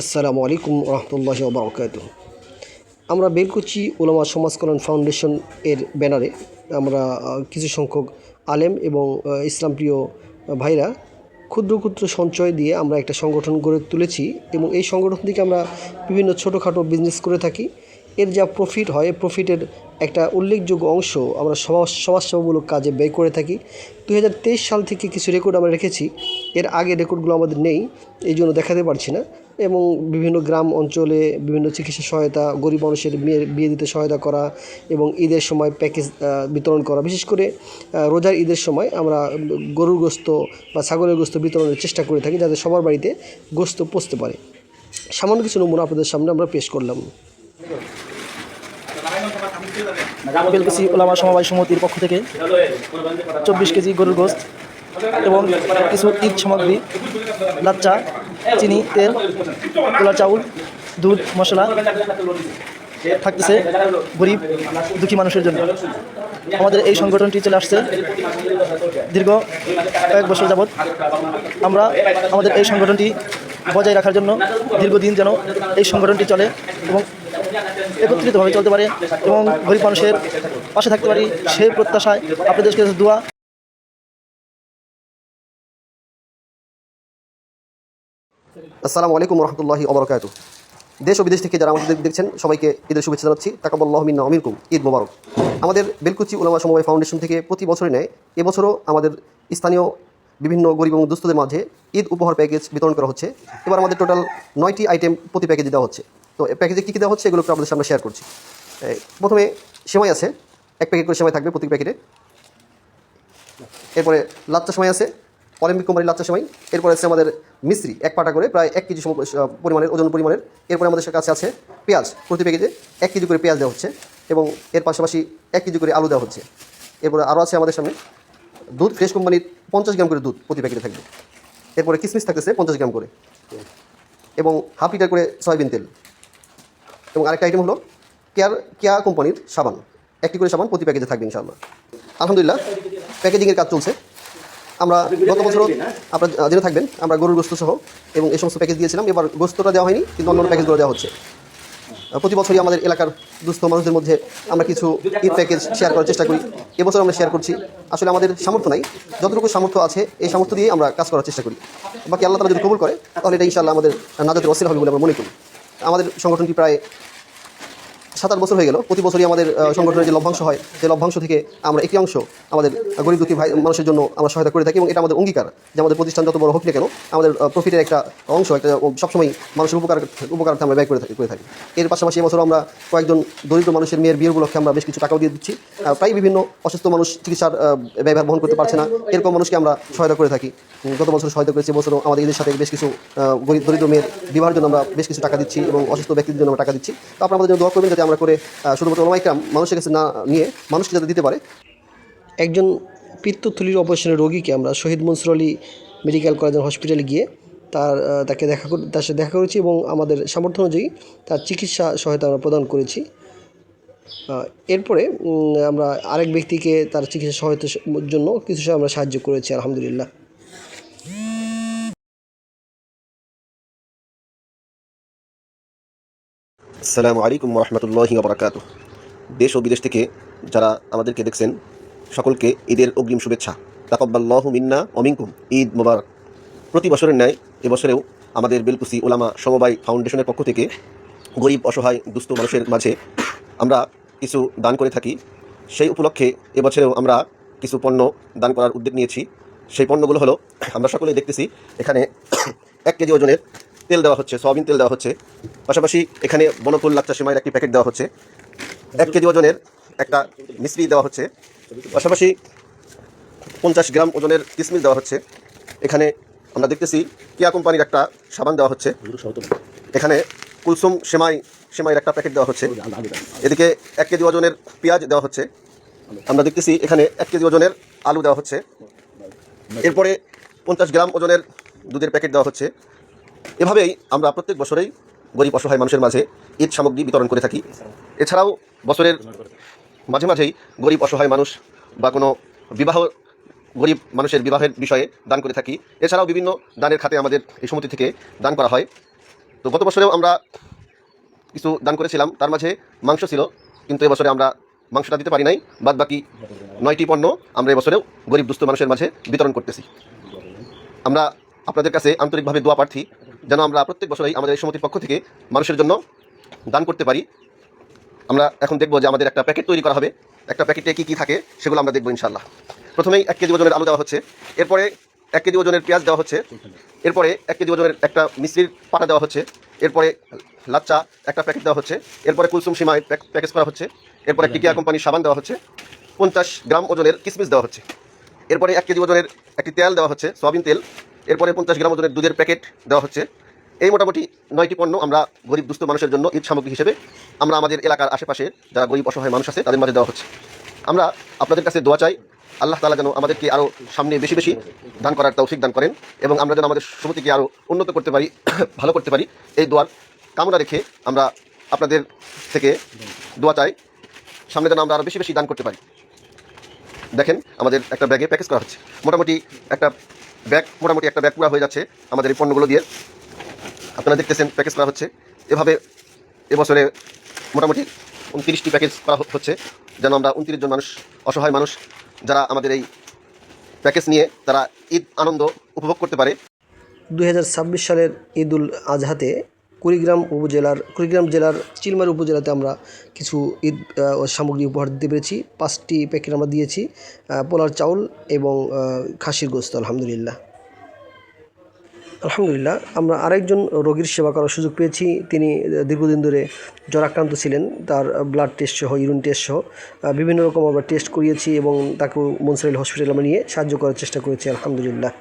আসসালামু আলাইকুম রহমতুল্লাহি ওয়া বারাকাতুহু। আমরা বেলকুচি উলামা সমাজ কল্যাণ ফাউন্ডেশন এর ব্যানারে আমরা কিছু সংখ্যক আলেম এবং ইসলাম প্রিয় ভাইরা ক্ষুদ্র ক্ষুদ্র সঞ্চয় দিয়ে আমরা একটা সংগঠন গড়ে তুলেছি এবং এই সংগঠন থেকে আমরা বিভিন্ন ছোটোখাটো বিজনেস করে থাকি। এর যা প্রফিট হয়, প্রফিটের একটা উল্লেখযোগ্য অংশ আমরা সমাজসেবামূলক কাজে ব্যয় করে থাকি। 2023 সাল থেকে কিছু রেকর্ড আমরা রেখেছি, এর আগে রেকর্ডগুলো আমাদের নেই, এই জন্য দেখাতে পারছি না। এবং বিভিন্ন গ্রাম অঞ্চলে বিভিন্ন চিকিৎসা সহায়তা, গরিব মানুষের মেয়ের বিয়ে দিতে সহায়তা করা এবং ঈদের সময় প্যাকেজ বিতরণ করা। বিশেষ করে রোজার ঈদের সময় আমরা গরুর গোস্ত বা ছাগলের গোস্ত বিতরণের চেষ্টা করে থাকি, যাতে সবার বাড়িতে গোস্ত পৌঁছতে পারে। সামান্য কিছু নমুনা আপনাদের সামনে আমরা পেশ করলাম। বেলকুচি উলামা সমবায় সমিতির পক্ষ থেকে 24 কেজি গরুর গোস্ত এবং কিছু ঈদ সামগ্রী, লাচ্চা, চিনি, তেল, গোলা চাউল, দুধ, মশলা থাকতেছে গরিব দুঃখী মানুষের জন্য। আমাদের এই সংগঠনটি চলে আসছে দীর্ঘ কয়েক বছর যাবৎ। আমরা আমাদের এই সংগঠনটি বজায় রাখার জন্য দীর্ঘদিন যেন এই সংগঠনটি চলে এবং একত্রিতভাবে চলতে পারে এবং গরিব মানুষের পাশে থাকতে পারি, সেই প্রত্যাশায় আপনাদের কাছে দোয়া। আসসালামু আলাইকুম রহমতুল্লাহি ওয়া বারাকাতুহু। দেশ ও বিদেশ থেকে যারা আমাদের দেখছেন সবাইকে ঈদের শুভেচ্ছা জানাচ্ছি। তাকাব্বালাহু মিন্না ওয়া মিনকুম, ঈদ মোবারক। আমাদের বেলকুচি উলামা সমবায় ফাউন্ডেশন থেকে প্রতি বছরই নেয়, এবছরও আমাদের স্থানীয় বিভিন্ন গরিব এবং দুস্থদের মাঝে ঈদ উপহার প্যাকেজ বিতরণ করা হচ্ছে। এবার আমাদের টোটাল 9টি আইটেম প্রতি প্যাকেজে দেওয়া হচ্ছে। তো প্যাকেজে কী কী দেওয়া হচ্ছে এগুলো একটু আপনাদের সামনে শেয়ার করছি। প্রথমে সেমাই আছে, 1 প্যাকেট করে সেমাই থাকবে প্রতি প্যাকেটে। এরপরে লাচ্চা সেমাই আছে, অলিম্পিক কোম্পানির লাচ্চা সেমাই। এরপরে আছে আমাদের মিশ্রি 1 পাটা করে প্রায় 1 কেজি পরিমাণের, ওজন পরিমাণের। এরপরে আমাদের কাছে আছে পেঁয়াজ, প্রতি প্যাকেজে 1 কেজি করে পেঁয়াজ দেওয়া হচ্ছে এবং এর পাশাপাশি 1 কেজি করে আলু দেওয়া হচ্ছে। এরপরে আরও আছে আমাদের সামনে দুধ, ফ্রেশ কোম্পানির 50 গ্রাম করে দুধ প্রতি প্যাকেটে থাকবে। এরপরে কিশমিশ থাকতেছে 50 গ্রাম করে এবং হাফ লিটার করে সয়াবিন তেল। এবং আরেকটা আইটেম হলো কেয়া কোম্পানির সাবান, 1টি করে সাবান প্রতি প্যাকেজে থাকবে ইনশাআল্লাহ। আলহামদুলিল্লাহ, প্যাকেজিংয়ের কাজ চলছে। আমরা গত বছরও আপনারা জেনে থাকবেন আমরা গরুর গোস্ত সহ এবং এই সমস্ত প্যাকেজ দিয়েছিলাম। এবার গোস্তটা দেওয়া হয়নি, কিন্তু অন্যান্য প্যাকেজগুলো দেওয়া হচ্ছে। প্রতি বছরই আমাদের এলাকার দুস্থ মানুষদের মধ্যে আমরা কিছু ঈদ প্যাকেজ শেয়ার করার চেষ্টা করি। এবছর আমরা শেয়ার করছি। আসলে আমাদের সামর্থ্য নাই, যতটুকু সামর্থ্য আছে এই সামর্থ্য দিয়ে আমরা কাজ করার চেষ্টা করি। বাকি আল্লাহ তাআলা যদি কবুল করে তাহলে এটা ইনশাআল্লাহ আমাদের নাজাতের ওসিলা হবে বলে আমরা মনে করি। আমাদের সংগঠনটি প্রায় 7-8 বছর হয়ে গেল। প্রতি বছরই আমাদের সংগঠনের যে লভ্যাংশ হয়, সেই লভ্যাংশ থেকে আমরা একটি অংশ আমাদের গরিব দুঃখী ভাই মানুষের জন্য আমরা সহায়তা করে থাকি এবং এটা আমাদের অঙ্গীকার যে আমাদের প্রতিষ্ঠান যত বড় হোক না কেন আমাদের প্রফিটের একটা অংশ, একটা সবসময় মানুষের উপকারার্থে আমরা ব্যয় করে থাকি। এর পাশাপাশি এবছর আমরা কয়েকজন দরিদ্র মানুষের মেয়ের বিয়ের উপলক্ষে আমরা বেশ কিছু টাকাও দিয়ে দিচ্ছি। প্রায় বিভিন্ন অসুস্থ মানুষ চিকিৎসার ব্যয়ভার বহন করতে পারছে না, এরকম মানুষকে আমরা সহায়তা করে থাকি। গত বছর সহায়তা করেছি, এবছরও আমাদের ঈদের সাথে বেশ কিছু দরিদ্র মেয়ের বিবাহের জন্য আমরা বেশ কিছু টাকা দিচ্ছি এবং অসুস্থ ব্যক্তিদের জন্য আমরা টাকা দিচ্ছি। তো আপনারা আমাদের জন্য দোয়া করবেন যাতে আমরা করে শুধুমাত্র ওলামা ইকরাম মানুষের কাছে না নিয়ে মানুষকে যাতে দিতে পারে। একজন পিত্তথলির অপারেশনের রোগীকে আমরা শহীদ মনসুর আলী মেডিকেল কলেজ হসপিটালে গিয়ে তার সাথে দেখা করেছি এবং আমাদের সামর্থ্য অনুযায়ী তার চিকিৎসা সহায়তা আমরা প্রদান করেছি। এরপরে আমরা আরেক ব্যক্তিকে তার চিকিৎসা সহায়তার জন্য কিছু আমরা সাহায্য করেছি আলহামদুলিল্লাহ। আসসালামু আলাইকুম রহমতুল্লাহি ওয়া বারাকাতুহু। দেশ ও বিদেশ থেকে যারা আমাদেরকে দেখছেন সকলকে ঈদের অগ্রিম শুভেচ্ছা। তাকাব্বালাহু মিন্না ওয়া মিনকুম, ঈদ মোবারক। প্রতি বছরের ন্যায় এবছরেও আমাদের বেলকুচি উলামা সমবায় ফাউন্ডেশনের পক্ষ থেকে গরিব অসহায় দুস্থ মানুষের মাঝে আমরা কিছু দান করে থাকি। সেই উপলক্ষে এবছরেও আমরা কিছু পণ্য দান করার উদ্যোগ নিয়েছি। সেই পণ্যগুলো হলো, আমরা সকলেই দেখতেছি এখানে 1 কেজি ওজনের তেল দেওয়া হচ্ছে, সয়াবিন তেল দেওয়া হচ্ছে। পাশাপাশি এখানে বনফুল লাচ্চা সেমাইয়ের একটি প্যাকেট দেওয়া হচ্ছে, 1 কেজি ওজনের একটা মিশ্রি দেওয়া হচ্ছে। পাশাপাশি 50 গ্রাম ওজনের কিশমিশ দেওয়া হচ্ছে। এখানে আমরা দেখতেছি কেয়া কোম্পানির একটা সাবান দেওয়া হচ্ছে। এখানে কুলসুম সেমাইয়ের একটা প্যাকেট দেওয়া হচ্ছে। এদিকে 1 কেজি ওজনের পেঁয়াজ দেওয়া হচ্ছে। আমরা দেখতেছি এখানে 1 কেজি ওজনের আলু দেওয়া হচ্ছে। এরপরে 50 গ্রাম ওজনের দুধের প্যাকেট দেওয়া হচ্ছে। এভাবেই আমরা প্রত্যেক বছরেই গরিব অসহায় মানুষের মাঝে ঈদ সামগ্রী বিতরণ করে থাকি। এছাড়াও বছরের মাঝে মাঝেই গরিব অসহায় মানুষ বা কোনো গরিব মানুষের বিবাহের বিষয়ে দান করে থাকি। এছাড়াও বিভিন্ন দানের খাতে আমাদের এই সমিতি থেকে দান করা হয়। তো গত বছরেও আমরা কিছু দান করেছিলাম, তার মাঝে মাংস ছিল, কিন্তু এবছরে আমরা মাংসটা দিতে পারি নাই। বাদ বাকি 9টি পণ্য আমরা এবছরেও গরিব দুস্থ মানুষের মাঝে বিতরণ করতেছি। আমরা আপনাদের কাছে আন্তরিকভাবে দোয়া প্রার্থী যেন আমরা প্রত্যেক বছরই আমাদের এই সমিতির পক্ষ থেকে মানুষের জন্য দান করতে পারি। আমরা এখন দেখব যে আমাদের একটা প্যাকেট তৈরি করা হবে, একটা প্যাকেটে কী কী থাকে সেগুলো আমরা দেখব ইনশাআল্লাহ। প্রথমেই 1 কেজি ওজনের আলু দেওয়া হচ্ছে, এরপরে 1 কেজি ওজনের পেঁয়াজ দেওয়া হচ্ছে, এরপরে 1 কেজি ওজনের একটা মিশ্রির পাতা দেওয়া হচ্ছে, এরপরে লাচ্চা একটা প্যাকেট দেওয়া হচ্ছে, এরপরে কুলসুম সিমাই প্যাকেজ করা হচ্ছে, এরপরে টিকিয়া কোম্পানির সাবান দেওয়া হচ্ছে, 50 গ্রাম ওজনের কিশমিশ দেওয়া হচ্ছে, এরপরে 1 কেজি ওজনের একটি তেল দেওয়া হচ্ছে, সয়াবিন তেল, এরপরে 50 গ্রাম ওজনের দুধের প্যাকেট দেওয়া হচ্ছে। এই মোটামুটি 9টি পণ্য আমরা গরিব দুস্থ মানুষের জন্য ঈদ সামগ্রী হিসেবে আমরা আমাদের এলাকার আশেপাশে যারা গরিব অসহায় মানুষ আছে তাদের মাঝে দেওয়া হচ্ছে। আমরা আপনাদের কাছে দোয়া চাই, আল্লাহ তাআলা যেন আমাদেরকে আরও সামনে বেশি বেশি দান করার তৌফিক দান করেন এবং আমরা যেন আমাদের সমিতিকে আরও উন্নত করতে পারি, ভালো করতে পারি, এই দোয়ার কামনা রেখে আমরা আপনাদের থেকে দোয়া চাই সামনে যেন আমরা আরও বেশি বেশি দান করতে পারি। দেখেন আমাদের একটা ব্যাগে প্যাকেজ করা হচ্ছে, মোটামুটি একটা ব্যাগ পুরা হয়ে যাচ্ছে আমাদের এই পণ্যগুলো দিয়ে। আপনারা দেখতেছেন প্যাকেজ করা হচ্ছে। এভাবে এবছরে মোটামুটি 29টি প্যাকেজ করা হচ্ছে যেন আমরা 29 জন মানুষ, অসহায় মানুষ যারা আমাদের এই প্যাকেজ নিয়ে তারা ঈদ আনন্দ উপভোগ করতে পারে। 2026 সালের ঈদুল আজহাতে কুড়িগ্রাম জেলার চিলমারী উপজেলাতে আমরা কিছু ঈদ সামগ্রী উপহার দিতে পেরেছি। 5টি প্যাকেট আমরা দিয়েছি, পোলার চাউল এবং খাসির গোস্ত। আলহামদুলিল্লাহ আমরা আরেকজন রোগীর সেবা করার সুযোগ পেয়েছি। তিনি দীর্ঘদিন ধরে জ্বরাক্রান্ত ছিলেন, তার ব্লাড টেস্ট সহ ইউরিন টেস্ট সহ বিভিন্ন রকম আমরা টেস্ট করিয়েছি এবং তাকে মনসারিল হসপিটালে আমরা নিয়ে সাহায্য করার চেষ্টা করেছি। আলহামদুলিল্লাহ।